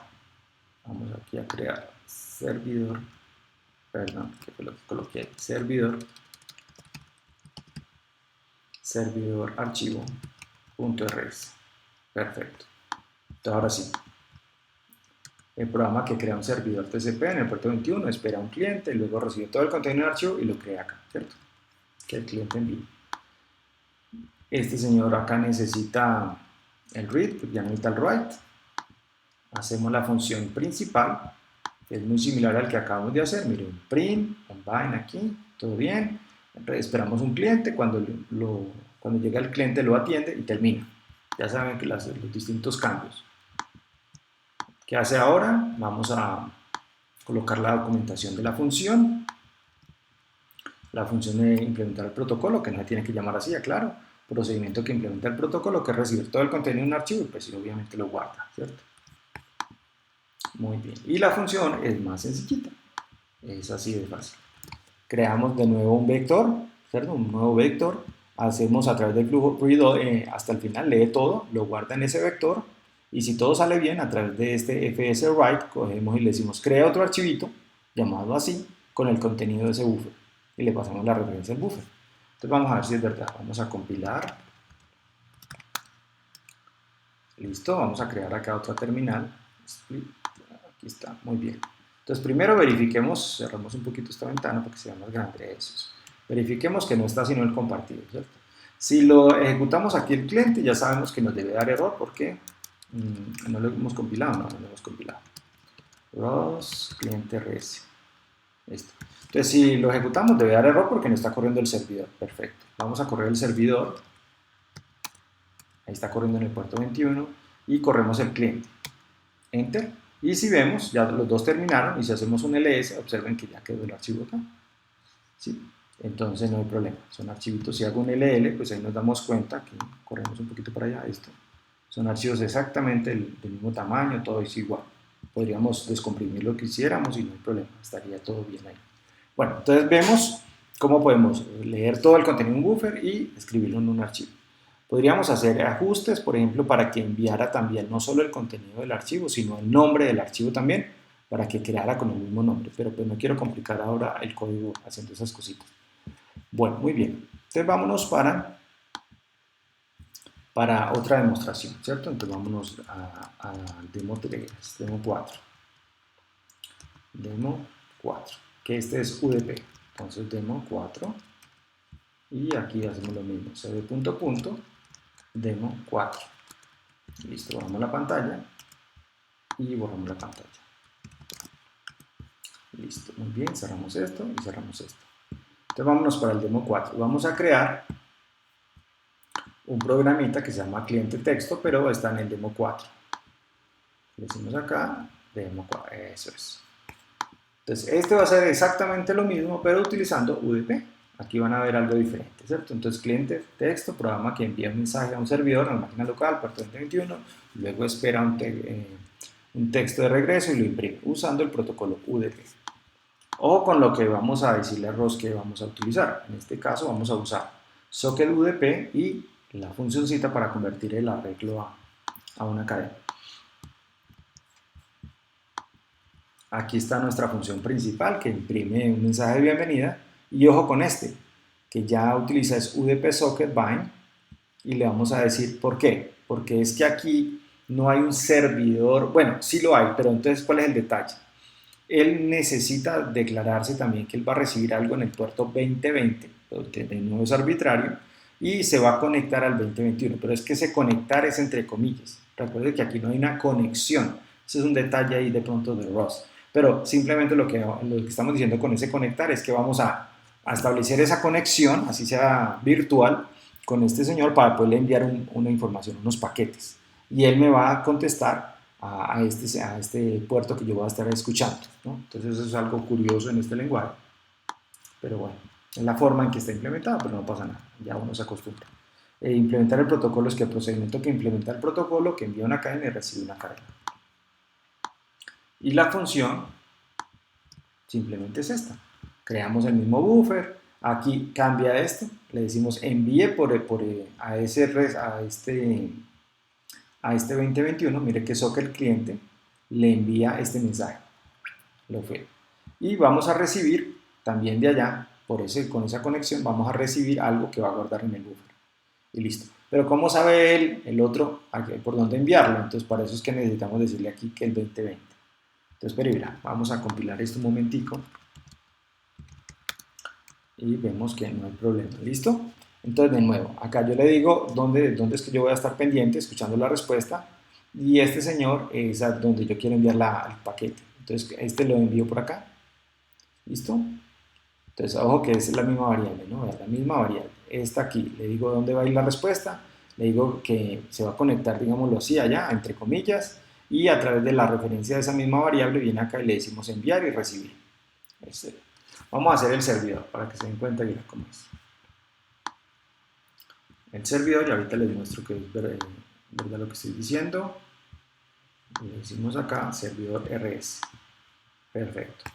Vamos aquí a crear servidor, perdón, que fue lo que coloqué, servidor archivo.rs. Perfecto. Entonces ahora sí, el programa que crea un servidor TCP en el puerto 21 espera a un cliente, luego recibe todo el contenido del archivo y lo crea acá, ¿cierto? Que el cliente envíe. Este señor acá necesita el read, pues ya necesita el write. Hacemos la función principal, que es muy similar al que acabamos de hacer. Miren, print, combine aquí, todo bien. Esperamos un cliente, cuando llega el cliente lo atiende y termina. Ya saben que los distintos cambios. ¿Qué hace ahora? Vamos a colocar la documentación de la función de implementar el protocolo, que no se tiene que llamar así, claro, procedimiento que implementa el protocolo, que es recibir todo el contenido de un archivo y pues obviamente lo guarda, ¿cierto? Muy bien, y la función es más sencillita, es así de fácil. Creamos de nuevo un vector, ¿cierto? Un nuevo vector, hacemos a través del flujo ruido hasta el final, lee todo, lo guarda en ese vector, y si todo sale bien, a través de este fsWrite, cogemos y le decimos crea otro archivito, llamado así, con el contenido de ese buffer, y le pasamos la referencia al buffer. Entonces vamos a ver si es verdad, vamos a compilar, listo, vamos a crear acá otra terminal, aquí está, muy bien. Entonces primero verifiquemos, cerramos un poquito esta ventana para que sea más grande, eso. Verifiquemos que no está sino el compartido, ¿cierto? Si lo ejecutamos aquí el cliente, ya sabemos que nos debe dar error porque no lo hemos compilado, no lo hemos compilado. ROS, cliente res. Listo. Entonces si lo ejecutamos debe dar error porque no está corriendo el servidor, perfecto. Vamos a correr el servidor, ahí está corriendo en el puerto 21 y corremos el cliente. Enter. Y si vemos, ya los dos terminaron y si hacemos un ls, observen que ya quedó el archivo acá. ¿Sí? Entonces no hay problema, son archivitos. Si hago un ll, pues ahí nos damos cuenta que corremos un poquito para allá, esto. Son archivos exactamente del mismo tamaño, todo es igual. Podríamos descomprimir lo que quisiéramos y no hay problema, estaría todo bien ahí. Bueno, entonces vemos cómo podemos leer todo el contenido en un buffer y escribirlo en un archivo. Podríamos hacer ajustes, por ejemplo, para que enviara también no solo el contenido del archivo, sino el nombre del archivo también, para que creara con el mismo nombre. Pero pues no quiero complicar ahora el código haciendo esas cositas. Bueno, muy bien. Entonces vámonos para otra demostración, ¿cierto? Entonces vámonos a demo 3, demo 4. Demo 4, que este es UDP. Entonces demo 4. Y aquí hacemos lo mismo, cd punto punto demo 4. Listo, borramos la pantalla y borramos la pantalla. Listo, muy bien, cerramos esto y cerramos esto. Entonces vámonos para el demo 4. Vamos a crear un programita que se llama cliente texto, pero está en el demo 4. Le decimos acá, demo 4, eso es. Entonces este va a ser exactamente lo mismo, pero utilizando UDP. Aquí van a ver algo diferente, ¿cierto? Entonces, cliente texto, programa que envía un mensaje a un servidor, a la máquina local, puerto 2021, luego espera un texto de regreso y lo imprime, usando el protocolo UDP. Ojo con lo que vamos a decirle a ROS que vamos a utilizar. En este caso vamos a usar socket UDP y la funcioncita para convertir el arreglo a una cadena. Aquí está nuestra función principal que imprime un mensaje de bienvenida. Y ojo con este, que ya utiliza es UDP socket bind y le vamos a decir por qué. Porque es que aquí no hay un servidor, bueno, sí lo hay, pero entonces ¿cuál es el detalle? Él necesita declararse también que él va a recibir algo en el puerto 2020, que de nuevo es arbitrario, y se va a conectar al 2021, pero es que ese conectar es entre comillas. Recuerde que aquí no hay una conexión, ese es un detalle ahí de pronto de ROS, pero simplemente lo que estamos diciendo con ese conectar es que vamos a establecer esa conexión, así sea virtual, con este señor para poderle enviar una información, unos paquetes. Y él me va a contestar a este puerto que yo voy a estar escuchando, ¿no? Entonces eso es algo curioso en este lenguaje. Pero bueno, es la forma en que está implementado, pero no pasa nada, ya uno se acostumbra. Implementar el protocolo es que el procedimiento que implementa el protocolo, que envía una cadena y recibe una cadena. Y la función simplemente es esta. Creamos el mismo buffer, aquí cambia esto, le decimos envíe a este 2021, mire que Socket el cliente le envía este mensaje, lo fue. Y vamos a recibir también de allá, con esa conexión, vamos a recibir algo que va a guardar en el buffer. Y listo. Pero ¿cómo sabe el otro por dónde enviarlo? Entonces para eso es que necesitamos decirle aquí que el 2020. Entonces, pero mira, vamos a compilar esto un momentico. Y vemos que no hay problema, ¿listo? Entonces, de nuevo, acá yo le digo dónde es que yo voy a estar pendiente, escuchando la respuesta, y este señor es a donde yo quiero enviar el paquete. Entonces, este lo envío por acá, ¿listo? Entonces, ojo que es la misma variable, ¿no? Es la misma variable. Esta aquí, le digo dónde va a ir la respuesta, le digo que se va a conectar, digámoslo así, allá, entre comillas, y a través de la referencia de esa misma variable viene acá y le decimos enviar y recibir. Vamos a hacer el servidor para que se den cuenta y cómo es. El servidor, y ahorita les muestro que es verdad lo que estoy diciendo. Le decimos acá servidor RS. Perfecto.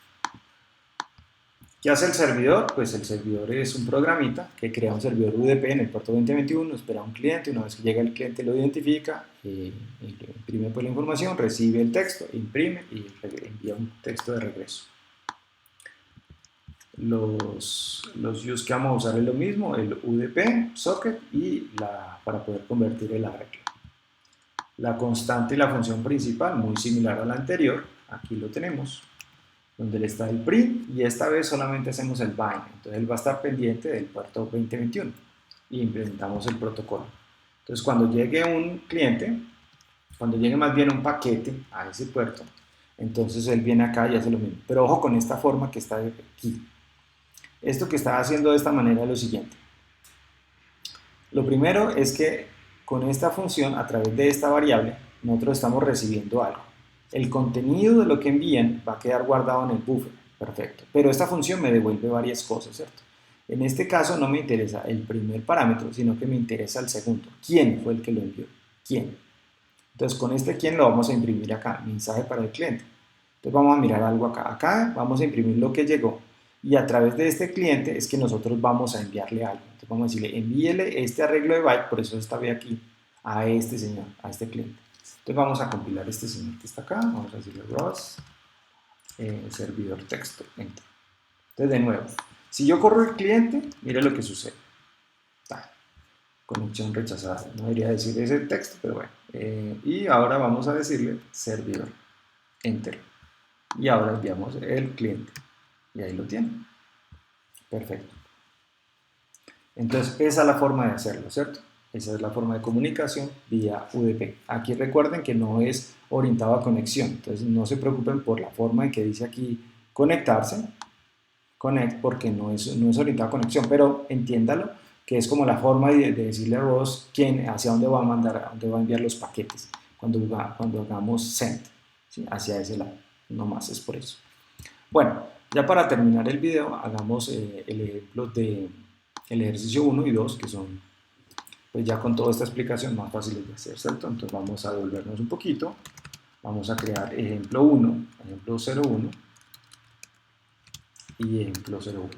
¿Qué hace el servidor? Pues el servidor es un programita que crea un servidor UDP en el puerto 2021, espera a un cliente, una vez que llega el cliente lo identifica, imprime pues la información, recibe el texto, imprime y envía un texto de regreso. Los use que vamos a usar es lo mismo, el UDP, socket y para poder convertir el arreglo. La constante y la función principal, muy similar a la anterior, aquí lo tenemos, donde le está el print y esta vez solamente hacemos el bind, entonces él va a estar pendiente del puerto 2021 y implementamos el protocolo. Entonces cuando llegue un cliente, cuando llegue más bien un paquete a ese puerto, entonces él viene acá y hace lo mismo, pero ojo con esta forma que está aquí. Esto que está haciendo de esta manera es lo siguiente. Lo primero es que con esta función, a través de esta variable, nosotros estamos recibiendo algo. El contenido de lo que envían va a quedar guardado en el buffer, perfecto. Pero esta función me devuelve varias cosas, ¿cierto? En este caso no me interesa el primer parámetro, sino que me interesa el segundo. ¿Quién fue el que lo envió? ¿Quién? Entonces con este quién lo vamos a imprimir acá, mensaje para el cliente. Entonces vamos a mirar algo acá. Acá vamos a imprimir lo que llegó. Y a través de este cliente es que nosotros vamos a enviarle algo. Entonces vamos a decirle, envíele este arreglo de byte, por eso esta vez aquí, a este señor, a este cliente. Entonces vamos a compilar este señor que está acá, vamos a decirle ROS, servidor texto, enter. Entonces de nuevo, si yo corro el cliente, mire lo que sucede. Conexión rechazada, no debería decir ese texto, pero bueno. Y ahora vamos a decirle servidor, enter. Y ahora enviamos el cliente. Y ahí lo tienen. Perfecto. Entonces, esa es la forma de hacerlo, ¿cierto? Esa es la forma de comunicación vía UDP. Aquí recuerden que no es orientado a conexión. Entonces, no se preocupen por la forma en que dice aquí conectarse. Connect, porque no es orientado a conexión. Pero entiéndalo, que es como la forma de decirle a Ross hacia dónde va a mandar, a dónde va a enviar los paquetes cuando hagamos send, ¿sí? Hacia ese lado. No más es por eso. Bueno, ya para terminar el video, hagamos el ejemplo del ejercicio 1 y 2, que son, pues ya con toda esta explicación, más fáciles de hacer, ¿cierto? Entonces vamos a devolvernos un poquito, vamos a crear ejemplo 1, ejemplo 01 y ejemplo 01.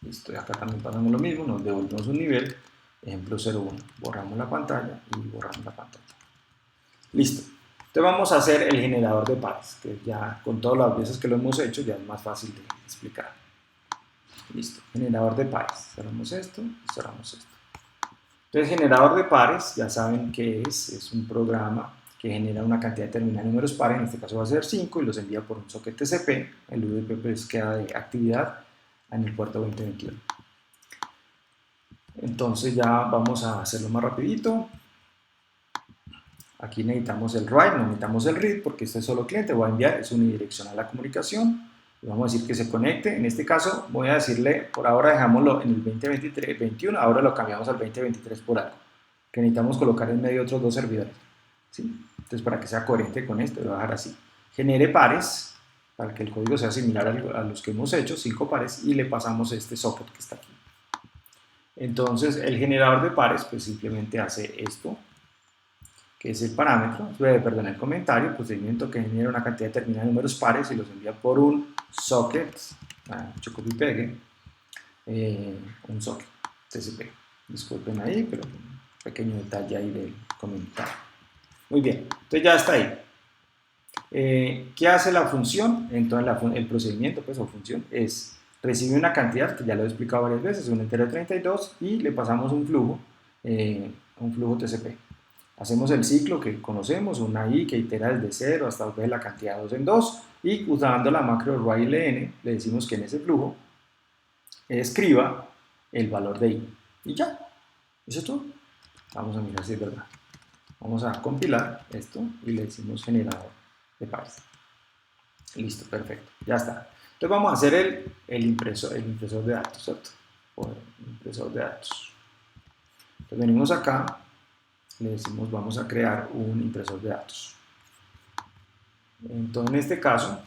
Listo, y acá también pasamos lo mismo, nos devolvemos un nivel, ejemplo 01, borramos la pantalla y borramos la pantalla. Listo. Entonces vamos a hacer el generador de pares, que ya con todas las veces que lo hemos hecho ya es más fácil de explicar. Listo, generador de pares. Cerramos esto y cerramos esto. Entonces, generador de pares, ya saben qué es un programa que genera una cantidad determinada de números pares, en este caso va a ser 5, y los envía por un socket TCP. El UDP pues queda de actividad en el puerto 2021. Entonces ya vamos a hacerlo más rapidito. Aquí necesitamos el write, no necesitamos el read porque este es solo cliente, voy a enviar, es unidireccional la comunicación. Y vamos a decir que se conecte, en este caso voy a decirle, por ahora dejámoslo en el 2023-21, ahora lo cambiamos al 2023 por algo, que necesitamos colocar en medio otros dos servidores, ¿sí? Entonces para que sea coherente con esto, lo voy a dejar así. Genere pares, para que el código sea similar a los que hemos hecho, 5 pares, y le pasamos este socket que está aquí. Entonces el generador de pares pues simplemente hace esto, que es el parámetro, perdón, el comentario, procedimiento que genera una cantidad determinada de números pares y los envía por un socket, mucho copy pegue, un socket TCP. Disculpen ahí, pero un pequeño detalle ahí del comentario. Muy bien, entonces ya está ahí. ¿Qué hace la función? Entonces el procedimiento pues, o función es recibe una cantidad, que ya lo he explicado varias veces, un entero de 32 y le pasamos un flujo TCP. Hacemos el ciclo que conocemos, una i que itera desde 0 hasta volver la cantidad 2 en 2 y usando la macro while le decimos que en ese flujo escriba el valor de i. Y ya, eso es todo. Vamos a mirar si es verdad. Vamos a compilar esto y le decimos generador de pares. Listo, perfecto, ya está. Entonces vamos a hacer el impresor de datos, ¿cierto? O el impresor de datos. Entonces venimos acá, le decimos vamos a crear un impresor de datos. Entonces, en este caso,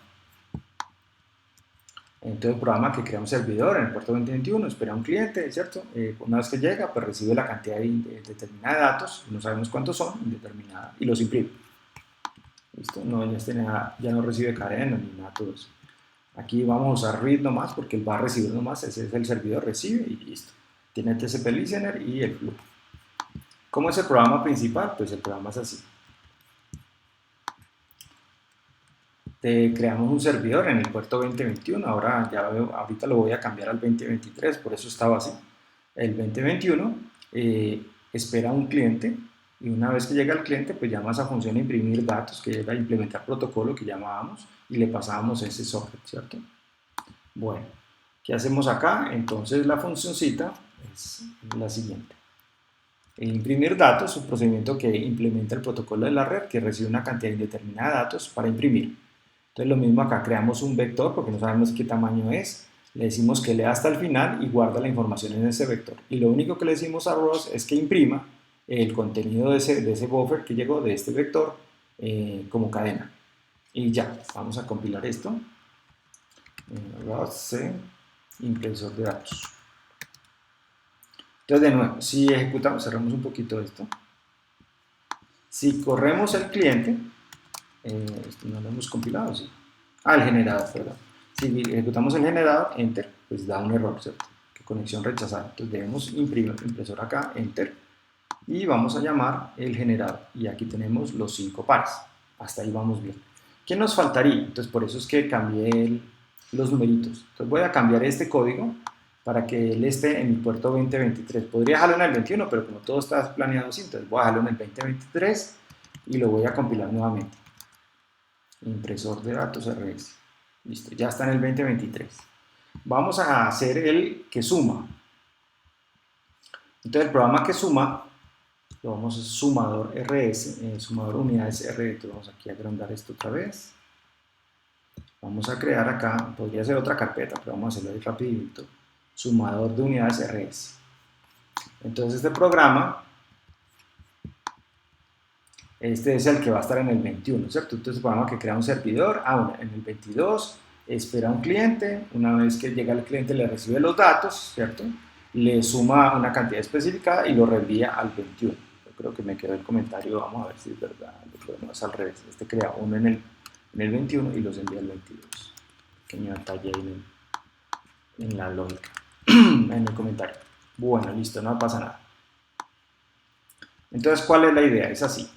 entonces el programa que crea un servidor en el puerto 2021 espera a un cliente, ¿cierto? Una vez que llega, pues recibe la cantidad determinada de datos, no sabemos cuántos son, indeterminada, y los imprime. ¿Listo? No, ya no recibe cadenas ni nada de todo eso. Aquí vamos a usar read nomás porque él va a recibir nomás, ese es el servidor, recibe y listo. Tiene TCP listener y el flujo. ¿Cómo es el programa principal? Pues el programa es así. Creamos un servidor en el puerto 2021, ahora ya veo, ahorita lo voy a cambiar al 2023, por eso estaba así. El 2021 espera un cliente y una vez que llega el cliente, pues llama a esa función imprimir datos, que era implementar protocolo que llamábamos y le pasábamos ese socket, ¿cierto? Bueno, ¿qué hacemos acá? Entonces la funcióncita es la siguiente. Imprimir datos es un procedimiento que implementa el protocolo de la red que recibe una cantidad indeterminada de datos para imprimir. Entonces lo mismo acá, creamos un vector porque no sabemos qué tamaño es, le decimos que lea hasta el final y guarda la información en ese vector. Y lo único que le decimos a Ross es que imprima el contenido de ese buffer que llegó de este vector como cadena. Y ya, vamos a compilar esto. Ross C, impresor de datos. Entonces de nuevo, si ejecutamos, cerramos un poquito esto. Si corremos el cliente, esto no lo hemos compilado, ¿sí? El generador, perdón. Si ejecutamos el generador, enter, pues da un error, ¿cierto? Que conexión rechazada. Entonces debemos imprimir impresor acá, enter, y vamos a llamar el generador. Y aquí tenemos los 5 pares. Hasta ahí vamos bien. ¿Qué nos faltaría? Entonces por eso es que cambié los numeritos. Entonces voy a cambiar este código para que él esté en el puerto 2023. Podría dejarlo en el 21, pero como todo está planeado así, entonces voy a dejarlo en el 2023 y lo voy a compilar nuevamente. Impresor de datos RS. Listo, ya está en el 2023. Vamos a hacer el que suma. Entonces el programa que suma, lo vamos a sumador RS, sumador unidades RS. Vamos aquí a agrandar esto otra vez. Vamos a crear acá, podría ser otra carpeta, pero vamos a hacerlo ahí rapidito. Sumador de unidades RS. Entonces este programa, este es el que va a estar en el 21, ¿cierto? Entonces el programa que crea un servidor, bueno, en el 22 espera un cliente, una vez que llega el cliente le recibe los datos, ¿cierto? Le suma una cantidad especificada y lo reenvía al 21. Yo creo que me quedó el comentario, vamos a ver si es verdad, lo podemos al revés. Este crea uno en el 21 y los envía al 22. Pequeño detalle en la lógica, en el comentario. Bueno, listo, no pasa nada. Entonces, ¿cuál es la idea? Es así.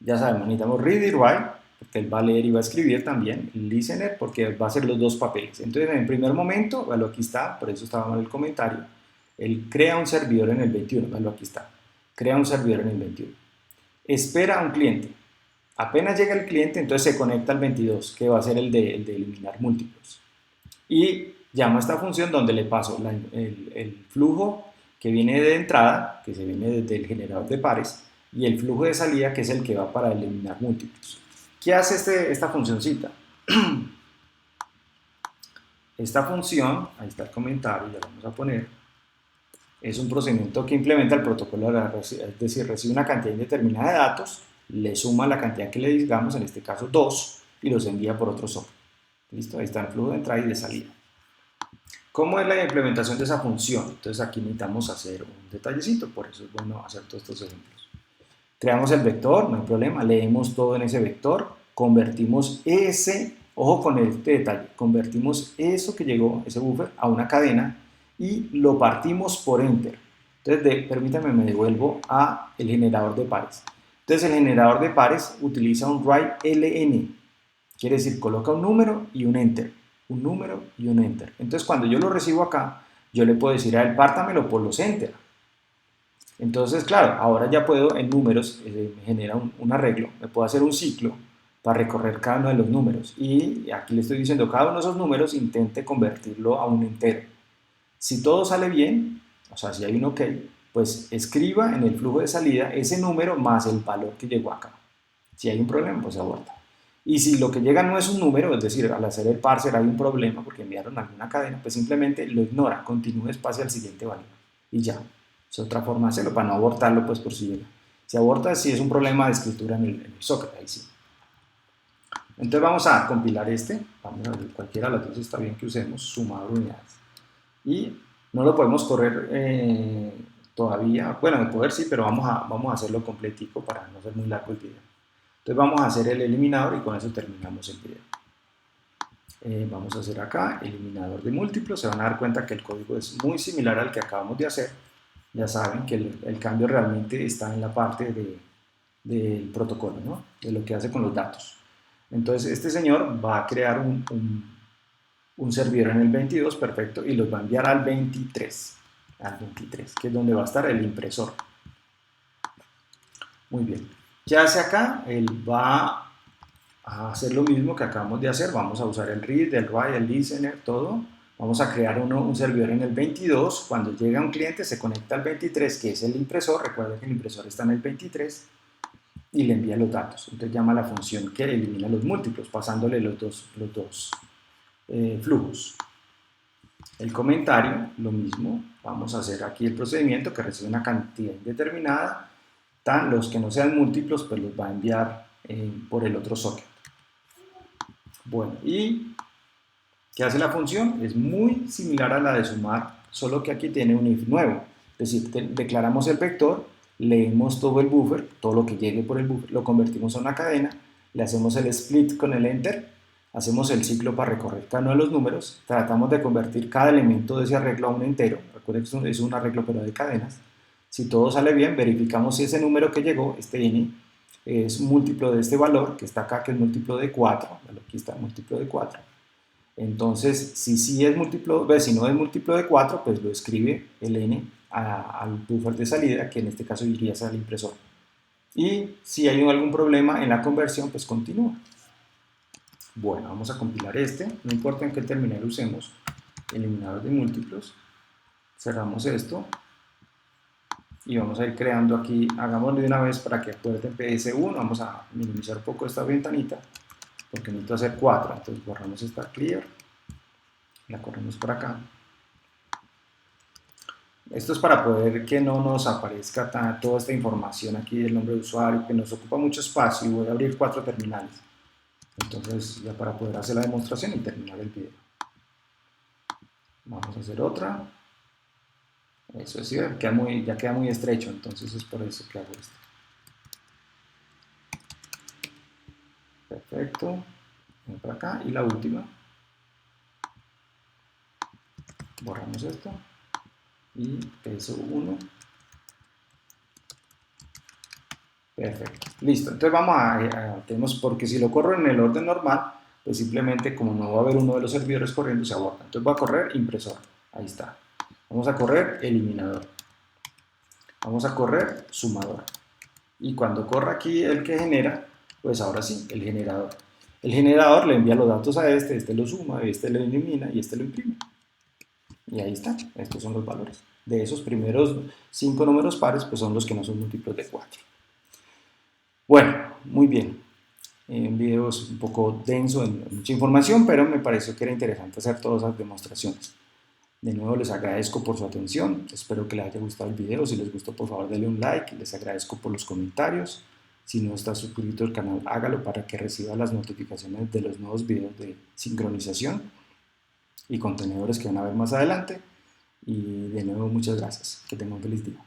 Ya sabemos, necesitamos read y write, porque él va a leer y va a escribir también, listener, porque va a hacer los dos papeles. Entonces, en el primer momento, bueno, aquí está, por eso estaba mal el comentario, él crea un servidor en el 21, bueno, aquí está, crea un servidor en el 21. Espera a un cliente. Apenas llega el cliente, entonces se conecta al 22, que va a ser el de eliminar múltiplos. Y llama a esta función donde le paso el flujo que viene de entrada, que se viene desde el generador de pares, y el flujo de salida, que es el que va para eliminar múltiplos. ¿Qué hace esta funcioncita? Esta función, ahí está el comentario, ya vamos a poner, es un procedimiento que implementa el protocolo de la red, es decir, recibe una cantidad indeterminada de datos, le suma la cantidad que le digamos, en este caso 2, y los envía por otro software. ¿Listo? Ahí está el flujo de entrada y de salida. ¿Cómo es la implementación de esa función? Entonces aquí necesitamos hacer un detallecito, por eso es bueno hacer todos estos ejemplos. Creamos el vector, no hay problema, leemos todo en ese vector, convertimos ojo con este detalle, convertimos eso que llegó, ese buffer, a una cadena y lo partimos por enter. Entonces, permítanme, me devuelvo a el generador de pares. Entonces, el generador de pares utiliza un write ln, quiere decir, coloca un número y un enter, un número y un enter. Entonces, cuando yo lo recibo acá, yo le puedo decir a él, pártamelo por los enter. Entonces, claro, ahora ya puedo en números, me genera un arreglo, me puedo hacer un ciclo para recorrer cada uno de los números. Y aquí le estoy diciendo, cada uno de esos números intente convertirlo a un entero. Si todo sale bien, o sea, si hay un OK, pues escriba en el flujo de salida ese número más el valor que llegó acá. Si hay un problema, pues aborta. Y si lo que llega no es un número, es decir, al hacer el parser hay un problema porque enviaron alguna cadena, pues simplemente lo ignora, continúe espacio al siguiente valor. Y ya. Es otra forma de hacerlo, para no abortarlo pues por si llega. Si aborta, si es un problema de escritura en el socket, ahí sí. Entonces vamos a compilar vamos a ver, cualquiera de las dos está bien que usemos, sumador unidades. Y no lo podemos correr todavía, bueno, de poder sí, pero vamos a hacerlo completico para no ser muy largo el video. Entonces vamos a hacer el eliminador y con eso terminamos el video. Vamos a hacer acá eliminador de múltiplos, se van a dar cuenta que el código es muy similar al que acabamos de hacer. Ya saben que el cambio realmente está en la parte del protocolo, ¿no? De lo que hace con los datos. Entonces este señor va a crear un servidor en el 22, perfecto, y los va a enviar al 23, que es donde va a estar el impresor. Muy bien. ¿Qué hace acá? Él va a hacer lo mismo que acabamos de hacer. Vamos a usar el read, el write, el listener, todo. Vamos a crear un servidor en el 22. Cuando llega un cliente se conecta al 23, que es el impresor. Recuerda que el impresor está en el 23 y le envía los datos. Entonces llama la función que elimina los múltiplos, pasándole los dos flujos. El comentario, lo mismo. Vamos a hacer aquí el procedimiento que recibe una cantidad indeterminada. Los que no sean múltiplos, pues los va a enviar por el otro socket. Bueno, ¿y qué hace la función? Es muy similar a la de sumar, solo que aquí tiene un if nuevo. Es decir, declaramos el vector, leemos todo el buffer, todo lo que llegue por el buffer, lo convertimos a una cadena, le hacemos el split con el enter, hacemos el ciclo para recorrer cada uno de los números, tratamos de convertir cada elemento de ese arreglo a un entero. Recuerden que es un arreglo pero de cadenas. Si todo sale bien, verificamos si ese número que llegó, este n, es múltiplo de este valor, que está acá, que es múltiplo de 4. Aquí está múltiplo de 4. Entonces, si sí es múltiplo, si no es múltiplo de 4, pues lo escribe el n al buffer de salida, que en este caso iría al impresor. Y si hay algún problema en la conversión, pues continúa. Bueno, vamos a compilar no importa en qué terminal usemos, eliminador de múltiplos. Cerramos esto. Y vamos a ir creando aquí, hagámoslo de una vez para que acuerden PS1, vamos a minimizar un poco esta ventanita, porque necesito hacer 4, entonces borramos esta clear, la corremos por acá. Esto es para poder que no nos aparezca toda esta información aquí del nombre de usuario, que nos ocupa mucho espacio, y voy a abrir 4 terminales. Entonces ya para poder hacer la demostración y terminar el video. Vamos a hacer otra. Eso sí, ya queda muy estrecho, entonces es por eso que hago esto. Perfecto. Ven por acá. Y la última. Borramos esto. Y peso 1. Perfecto. Listo. Entonces porque si lo corro en el orden normal, pues simplemente como no va a haber uno de los servidores corriendo, se aborta. Entonces voy a correr impresor. Ahí está. Vamos a correr eliminador. Vamos a correr sumador. Y cuando corra aquí el que genera, pues ahora sí, el generador. El generador le envía los datos a este lo suma, este lo elimina y este lo imprime. Y ahí está, estos son los valores. De esos primeros 5 números pares, pues son los que no son múltiplos de 4. Bueno, muy bien. Un video es un poco denso en mucha información, pero me pareció que era interesante hacer todas esas demostraciones. De nuevo les agradezco por su atención, espero que les haya gustado el video. Si les gustó, por favor denle un like, les agradezco por los comentarios. Si no está suscrito al canal, hágalo para que reciba las notificaciones de los nuevos videos de sincronización y contenedores que van a ver más adelante. Y de nuevo, muchas gracias. Que tengan un feliz día.